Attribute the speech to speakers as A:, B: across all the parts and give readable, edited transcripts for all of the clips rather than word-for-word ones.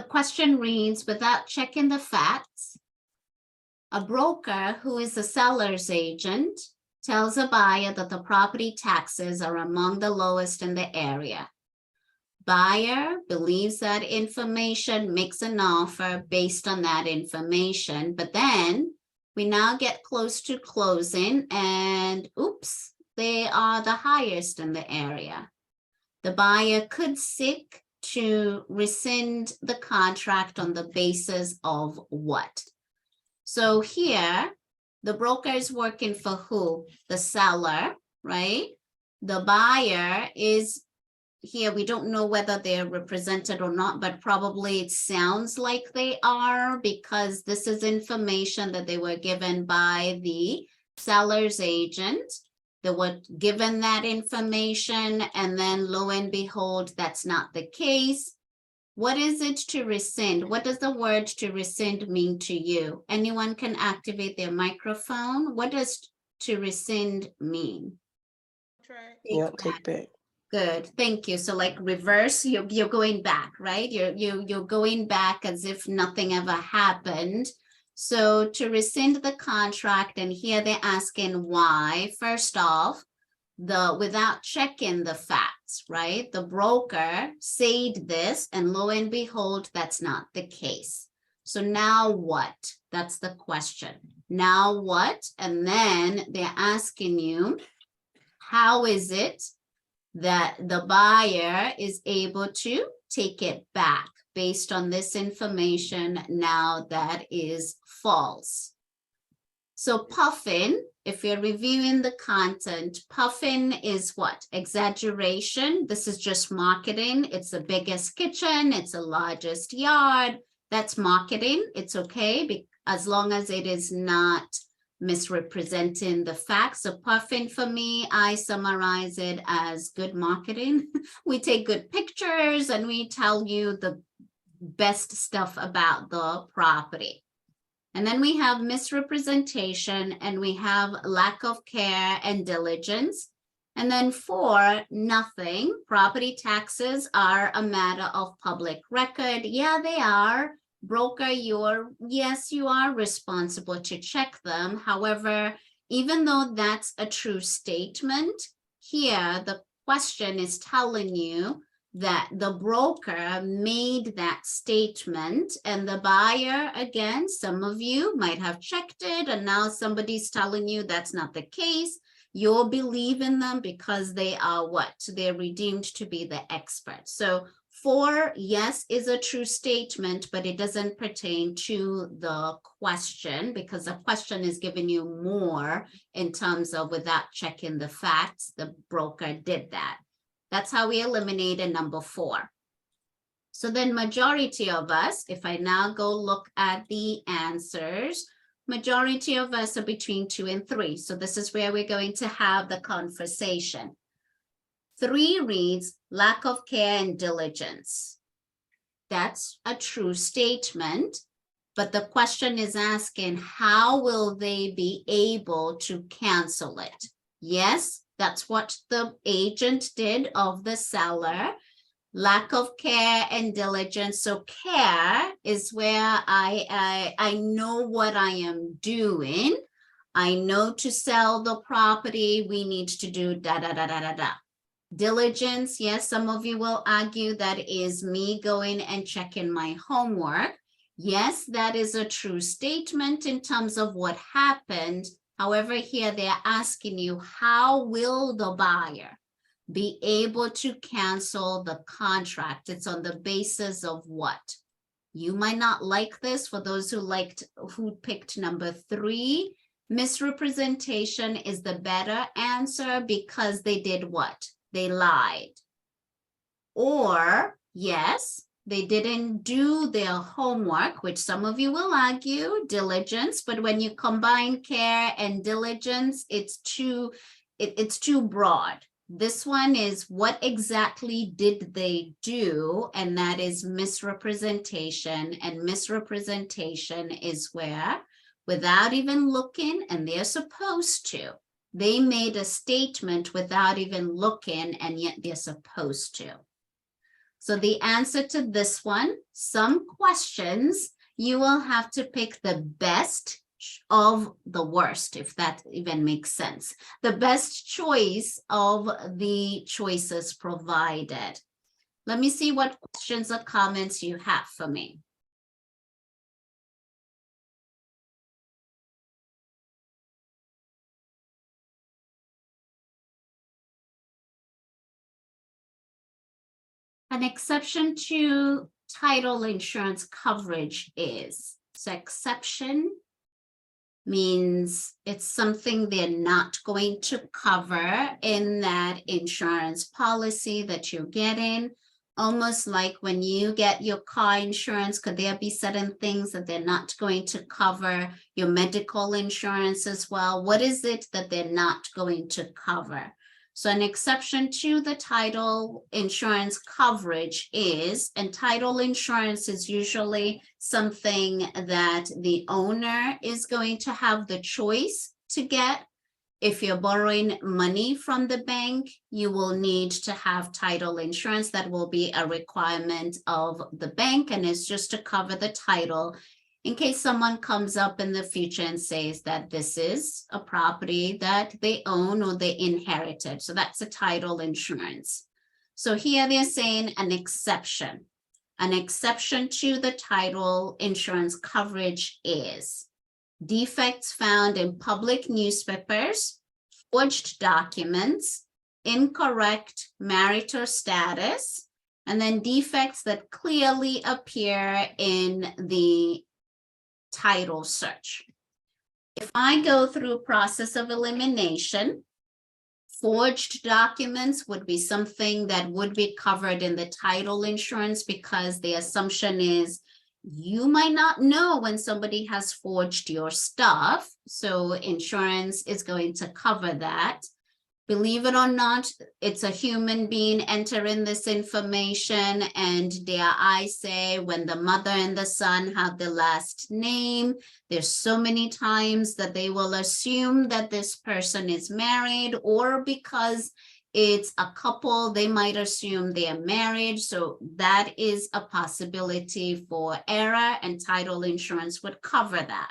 A: The question reads, without checking the facts, a broker who is the seller's agent tells a buyer that the property taxes are among the lowest in the area. Buyer believes that information, makes an offer based on that information, but then we now get close to closing and oops, they are the highest in the area. The buyer could seek to rescind the contract on the basis of what? So here, the broker is working for who? The seller, right? The buyer is here. We don't know whether they're represented or not, but probably it sounds like they are because this is information that they were given by the seller's agent. They were given that information, and then lo and behold, that's not the case. What is it to rescind? What does the word to rescind mean to you? Anyone can activate their microphone. What does to rescind mean?
B: Yeah, take back.
A: Good, thank you. So like reverse, you're going back, right? You're going back as if nothing ever happened. So to rescind the contract, and here they're asking why. First off, without checking the facts, right? The broker said this, and lo and behold, that's not the case. So now what? That's the question. Now what? And then they're asking you, how is it that the buyer is able to take it back based on this information now that is false? So puffing, if you're reviewing the content, puffing is what? Exaggeration. This is just marketing. It's the biggest kitchen. It's the largest yard. That's marketing. It's okay as long as it is not misrepresenting the facts. So puffing, for me, I summarize it as good marketing. We take good pictures and we tell you the best stuff about the property. And then we have misrepresentation, and we have lack of care and diligence. And then 4, nothing. Property taxes are a matter of public record. Yeah, they are. Broker, yes, you are responsible to check them. However, even though that's a true statement, here the question is telling you that the broker made that statement, and the buyer, again, some of you might have checked it, and now somebody's telling you that's not the case. You'll believe in them because they are what? They're redeemed to be the expert. So 4, yes, is a true statement, but it doesn't pertain to the question because the question is giving you more in terms of without checking the facts, the broker did that. That's how we eliminated number 4. So then majority of us, if I now go look at the answers, majority of us are between 2 and 3. So this is where we're going to have the conversation. 3 reads lack of care and diligence. That's a true statement, but the question is asking, how will they be able to cancel it? Yes, that's what the agent did of the seller. Lack of care and diligence. So care is where I know what I am doing. I know to sell the property, we need to do da da da da da da. Diligence, yes, some of you will argue that is me going and checking my homework. Yes, that is a true statement in terms of what happened. However, here they're asking you, how will the buyer be able to cancel the contract? It's on the basis of what? You might not like this. For those who picked number 3, misrepresentation is the better answer because they did what? They lied. Or yes, they didn't do their homework, which some of you will argue, diligence, but when you combine care and diligence, it's too broad. This one is what exactly did they do, and that is misrepresentation, and misrepresentation is where, without even looking, and they're supposed to, they made a statement without even looking, and yet they're supposed to. So the answer to this one, some questions, you will have to pick the best of the worst, if that even makes sense. The best choice of the choices provided. Let me see what questions or comments you have for me. An exception to title insurance coverage is, so exception means it's something they're not going to cover in that insurance policy that you're getting. Almost like when you get your car insurance, could there be certain things that they're not going to cover? Your medical insurance as well. What is it that they're not going to cover? So an exception to the title insurance coverage is, and title insurance is usually something that the owner is going to have the choice to get. If you're borrowing money from the bank, you will need to have title insurance. That will be a requirement of the bank, and it's just to cover the title in case someone comes up in the future and says that this is a property that they own or they inherited. So that's a title insurance. So here they're saying an exception. An exception to the title insurance coverage is defects found in public newspapers, forged documents, incorrect marital status, and then defects that clearly appear in the title search. If I go through process of elimination, forged documents would be something that would be covered in the title insurance, because the assumption is you might not know when somebody has forged your stuff. So insurance is going to cover that. Believe it or not, it's a human being entering this information, and dare I say, when the mother and the son have the last name, there's so many times that they will assume that this person is married, or because it's a couple, they might assume they are married. So that is a possibility for error, and title insurance would cover that.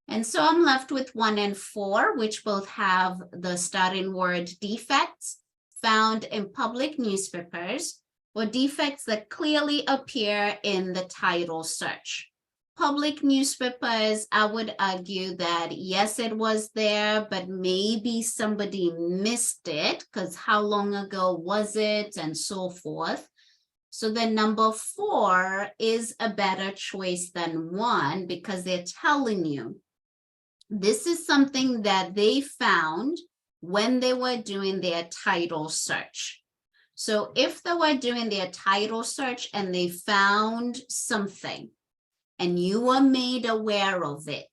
A: And so I'm left with 1 and 4, which both have the starting word defects found in public newspapers, or defects that clearly appear in the title search. Public newspapers, I would argue that yes, it was there, but maybe somebody missed it, because how long ago was it, and so forth. So then number 4 is a better choice than 1, because they're telling you this is something that they found when they were doing their title search. So if they were doing their title search and they found something and you were made aware of it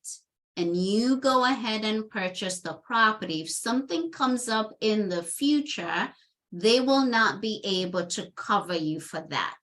A: and you go ahead and purchase the property, if something comes up in the future, they will not be able to cover you for that.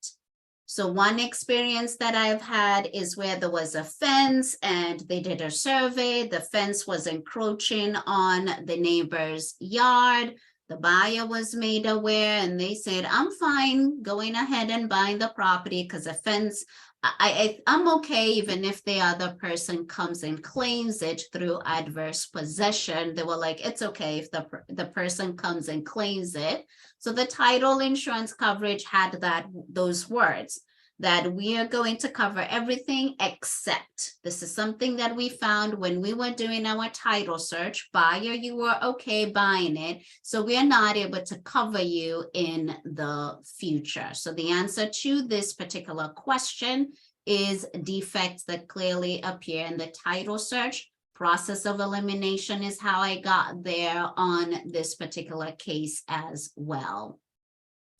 A: So one experience that I've had is where there was a fence and they did a survey. The fence was encroaching on the neighbor's yard. The buyer was made aware and they said, I'm fine going ahead and buying the property because a fence, I'm okay even if the other person comes and claims it through adverse possession. They were like, it's okay if the person comes and claims it. So the title insurance coverage had those words that we are going to cover everything except. This is something that we found when we were doing our title search. Buyer, you were okay buying it, so we are not able to cover you in the future. So the answer to this particular question is defects that clearly appear in the title search. Process of elimination is how I got there on this particular case as well.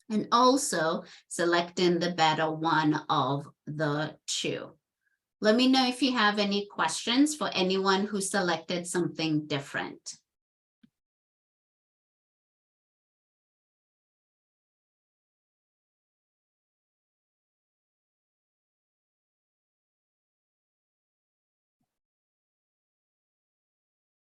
A: And also selecting the better one of the two. Let me know if you have any questions for anyone who selected something different.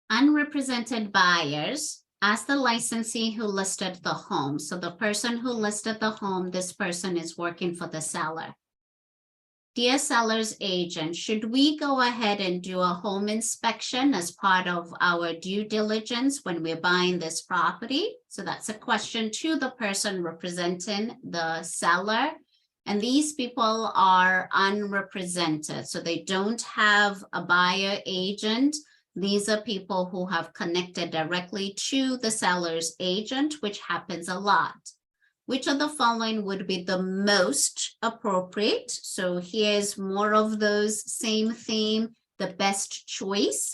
A: Unrepresented buyers Ask the licensee who listed the home. So the person who listed the home, this person is working for the seller. Dear seller's agent, should we go ahead and do a home inspection as part of our due diligence when we're buying this property? So that's a question to the person representing the seller. And these people are unrepresented, so they don't have a buyer agent. These are people who have connected directly to the seller's agent, which happens a lot. Which of the following would be the most appropriate? So here's more of those same theme, the best choice.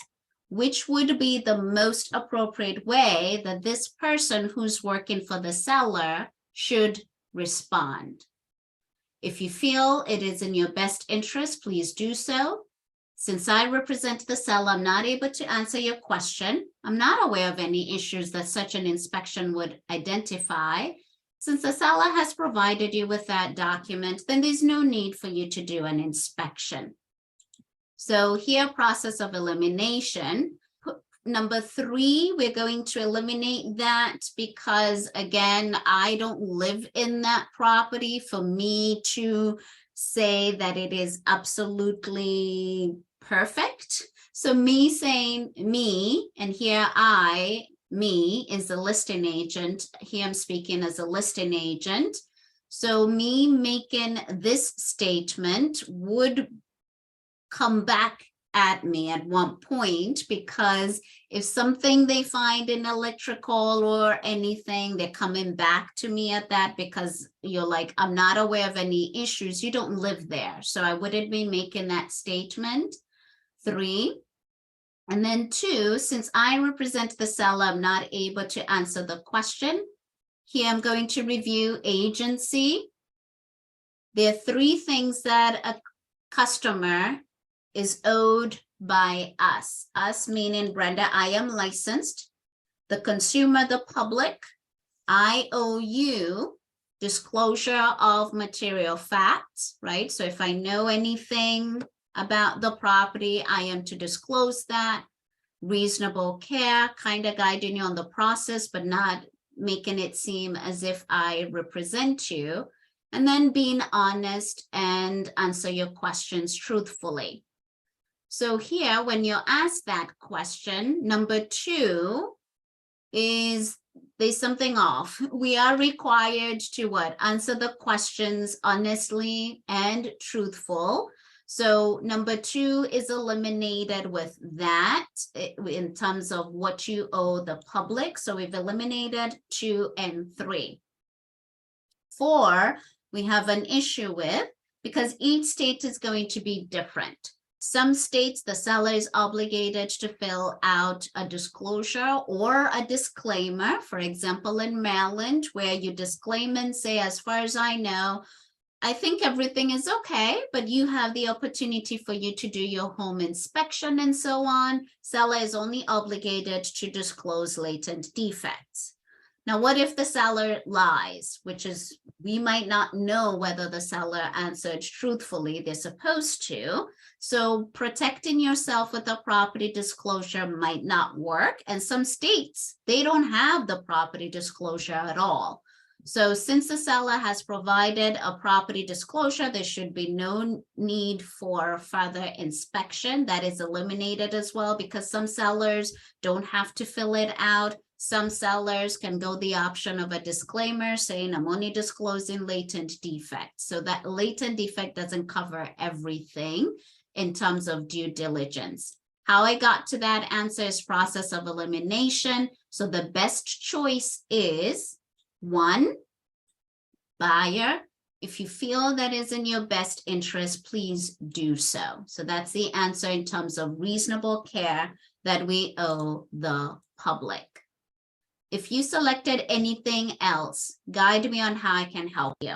A: Which would be the most appropriate way that this person who's working for the seller should respond? If you feel it is in your best interest, please do so. Since I represent the seller, I'm not able to answer your question. I'm not aware of any issues that such an inspection would identify. Since the seller has provided you with that document, then there's no need for you to do an inspection. So here, process of elimination. Number 3, we're going to eliminate that because, again, I don't live in that property for me to say that it is absolutely perfect. So me saying me, and here me is the listing agent. Here I'm speaking as a listing agent. So me making this statement would come back at me at one point, because if something they find in electrical or anything, they're coming back to me at that, because you're like, I'm not aware of any issues. You don't live there. So I wouldn't be making that statement. 3. And then 2, since I represent the seller, I'm not able to answer the question. Here I'm going to review agency. There are 3 things that a customer is owed by us. Us meaning Brenda, I am licensed. The consumer, the public, I owe you disclosure of material facts, right? So if I know anything about the property, I am to disclose that. Reasonable care, kind of guiding you on the process, but not making it seem as if I represent you. And then being honest and answer your questions truthfully. So here, when you're asked that question, number 2 is there's something off. We are required to what? Answer the questions honestly and truthful. So number 2 is eliminated with that in terms of what you owe the public. So we've eliminated 2 and 3. 4, we have an issue with, because each state is going to be different. Some states, the seller is obligated to fill out a disclosure or a disclaimer. For example, in Maryland, where you disclaim and say, as far as I know, I think everything is okay, but you have the opportunity for you to do your home inspection and so on. Seller is only obligated to disclose latent defects. Now, what if the seller lies, which is, we might not know whether the seller answered truthfully, they're supposed to. So protecting yourself with a property disclosure might not work. And some states, they don't have the property disclosure at all. So since the seller has provided a property disclosure, there should be no need for further inspection. That is eliminated as well, because some sellers don't have to fill it out. Some sellers can go the option of a disclaimer saying, I'm only disclosing latent defects. So that latent defect doesn't cover everything in terms of due diligence. How I got to that answer is process of elimination. So the best choice is 1, buyer. If you feel that is in your best interest, please do so. So that's the answer in terms of reasonable care that we owe the public. If you selected anything else, guide me on how I can help you.